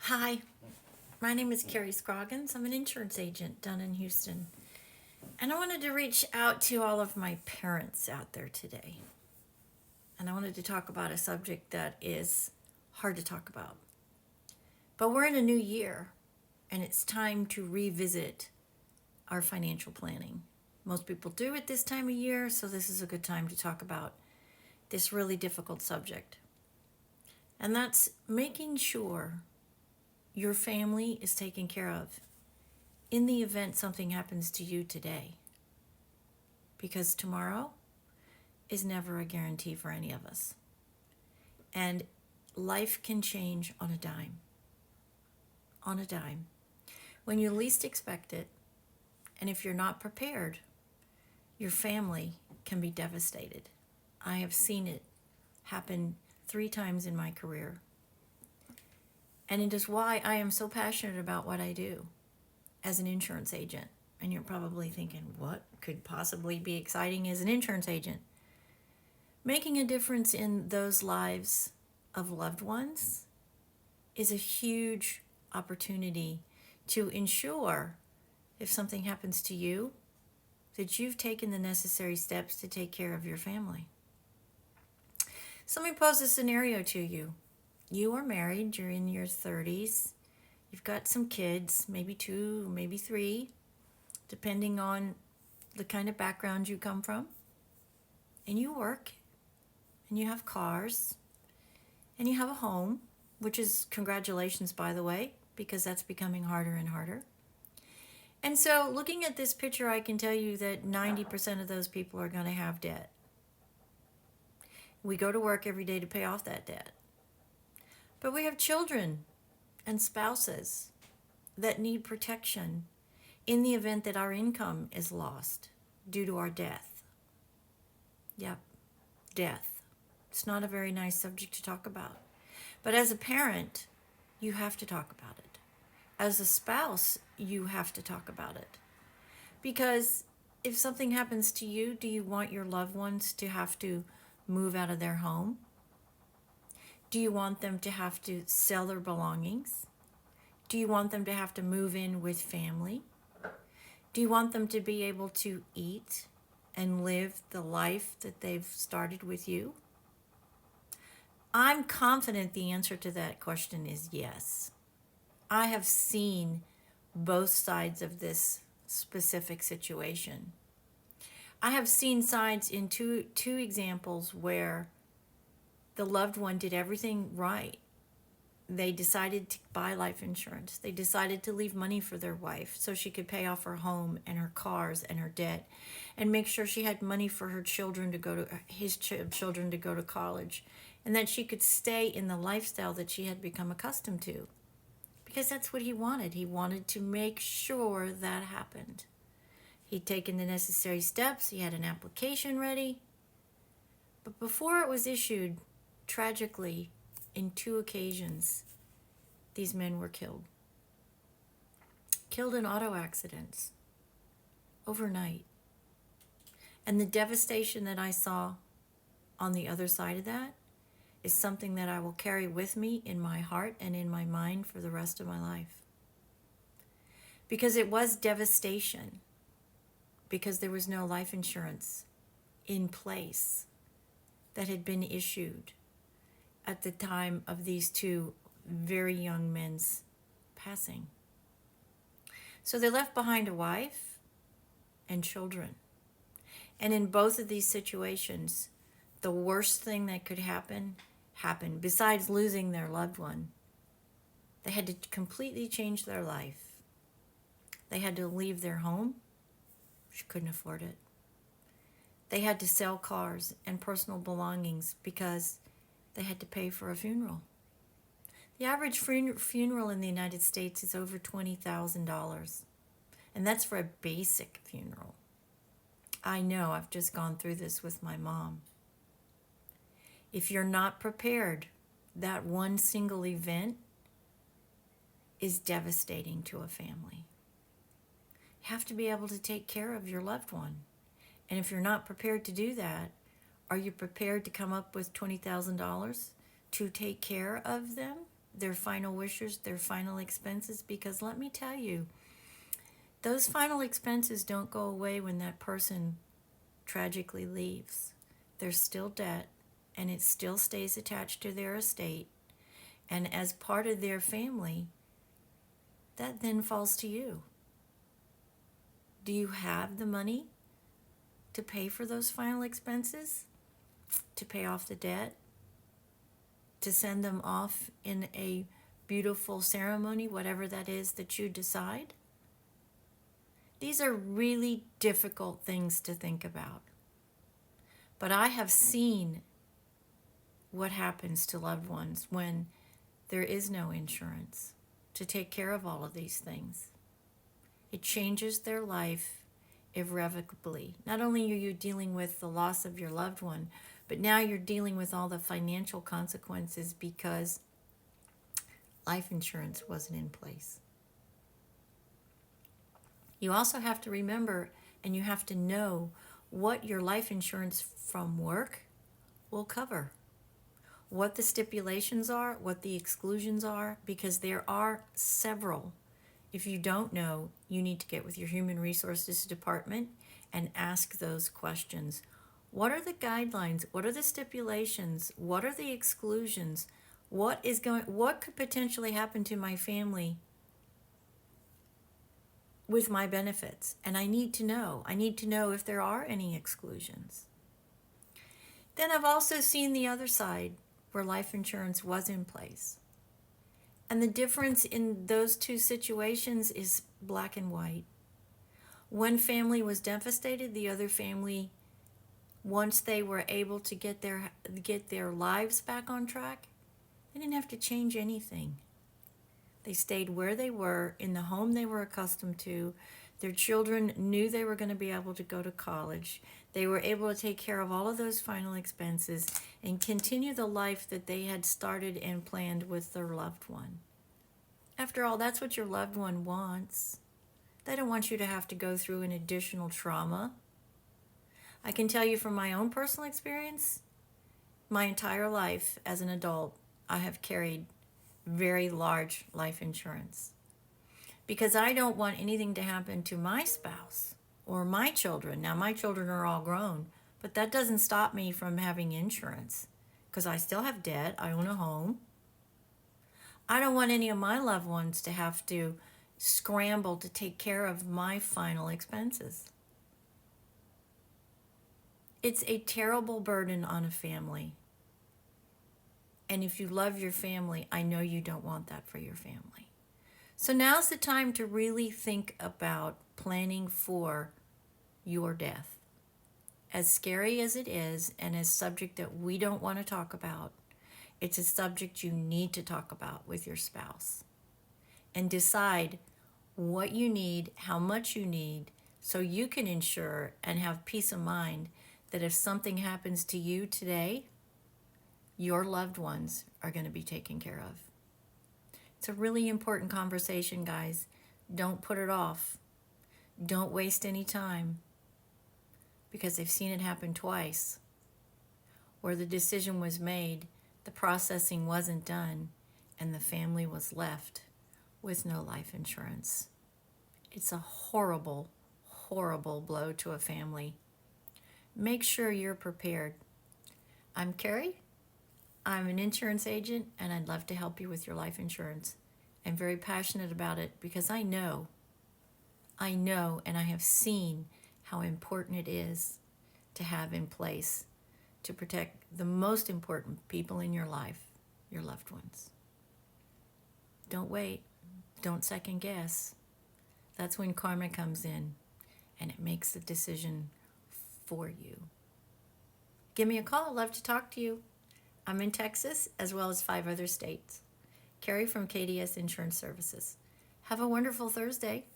Hi, my name is Carrie Scroggins. I'm an insurance agent down in Houston. And I wanted to reach out to all of my parents out there today. And I wanted to talk about a subject that is hard to talk about. But we're in a new year, and it's time to revisit our financial planning. Most people do it this time of year, so this is a good time to talk about this really difficult subject. And that's making sure your family is taken care of in the event something happens to you today. Because tomorrow is never a guarantee for any of us. And life can change on a dime. On a dime. When you least expect it, and if you're not prepared, your family can be devastated. I have seen it happen 3 times in my career. And it is why I am so passionate about what I do as an insurance agent. And you're probably thinking, what could possibly be exciting as an insurance agent? Making a difference in those lives of loved ones is a huge opportunity to ensure if something happens to you, that you've taken the necessary steps to take care of your family. So let me pose a scenario to you. You are married, you're in your 30s, you've got some kids, maybe 2, maybe 3, depending on the kind of background you come from. And you work, and you have cars, and you have a home, which is congratulations, by the way, because that's becoming harder and harder. And so looking at this picture, I can tell you that 90% of those people are going to have debt. We go to work every day to pay off that debt. But we have children and spouses that need protection in the event that our income is lost due to our death. Yep, death. It's not a very nice subject to talk about. But as a parent, you have to talk about it. As a spouse, you have to talk about it. Because if something happens to you, do you want your loved ones to have to move out of their home? Do you want them to have to sell their belongings? Do you want them to have to move in with family? Do you want them to be able to eat and live the life that they've started with you? I'm confident the answer to that question is yes. I have seen both sides of this specific situation. I have seen sides in two examples where the loved one did everything right. They decided to buy life insurance. They decided to leave money for their wife so she could pay off her home and her cars and her debt, and make sure she had money for her children to go to his children to go to college, and that she could stay in the lifestyle that she had become accustomed to. Because that's what he wanted. He wanted to make sure that happened. He'd taken the necessary steps. He had an application ready. But before it was issued, tragically, in 2 occasions, these men were killed. Killed in auto accidents overnight. And the devastation that I saw on the other side of that is something that I will carry with me in my heart and in my mind for the rest of my life. Because it was devastation. Because there was no life insurance in place that had been issued at the time of these 2 very young men's passing. So they left behind a wife and children. And in both of these situations, the worst thing that could happen happened. Besides losing their loved one, they had to completely change their life. They had to leave their home. She couldn't afford it. They had to sell cars and personal belongings because they had to pay for a funeral. The average funeral in the United States is over $20,000. And that's for a basic funeral. I know, I've just gone through this with my mom. If you're not prepared, that one single event is devastating to a family. You have to be able to take care of your loved one. And if you're not prepared to do that, are you prepared to come up with $20,000 to take care of them? their final wishes, their final expenses, because let me tell you, those final expenses don't go away when that person tragically leaves. There's still debt, and it still stays attached to their estate. And as part of their family, that then falls to you. Do you have the money to pay for those final expenses? To pay off the debt? To send them off in a beautiful ceremony, whatever that is that you decide? These are really difficult things to think about. But I have seen what happens to loved ones when there is no insurance to take care of all of these things. It changes their life irrevocably. Not only are you dealing with the loss of your loved one, but now you're dealing with all the financial consequences because life insurance wasn't in place. You also have to remember, and you have to know what your life insurance from work will cover, what the stipulations are, what the exclusions are, because there are several. If you don't know, you need to get with your human resources department and ask those questions. What are the guidelines? What are the stipulations? What are the exclusions? What could potentially happen to my family with my benefits? And I need to know. I need to know if there are any exclusions. Then I've also seen the other side where life insurance was in place. And the difference in those two situations is black and white. One family was devastated, the other family, once they were able to get their lives back on track, they didn't have to change anything. They stayed where they were, in the home they were accustomed to. Their children knew they were going to be able to go to college. They were able to take care of all of those final expenses and continue the life that they had started and planned with their loved one. After all, that's what your loved one wants. They don't want you to have to go through an additional trauma. I can tell you from my own personal experience, my entire life as an adult, I have carried very large life insurance because I don't want anything to happen to my spouse or my children. Now, my children are all grown, but that doesn't stop me from having insurance because I still have debt. I own a home. I don't want any of my loved ones to have to scramble to take care of my final expenses. It's a terrible burden on a family. And if you love your family, I know you don't want that for your family. So now's the time to really think about planning for your death. As scary as it is, and as subject that we don't want to talk about, it's a subject you need to talk about with your spouse. And decide what you need, how much you need, so you can ensure and have peace of mind that if something happens to you today, your loved ones are going to be taken care of. It's a really important conversation, guys. Don't put it off. Don't waste any time, because I've seen it happen twice where the decision was made, the processing wasn't done, and the family was left with no life insurance. It's a horrible, horrible blow to a family. Make sure you're prepared. I'm Carrie. I'm an insurance agent, and I'd love to help you with your life insurance. I'm very passionate about it because I know, and I have seen how important it is to have in place to protect the most important people in your life, your loved ones. Don't wait. Don't second guess. That's when karma comes in and it makes the decision for you. Give me a call. I'd love to talk to you. I'm in Texas as well as 5 other states. Carrie from KDS Insurance Services. Have a wonderful Thursday.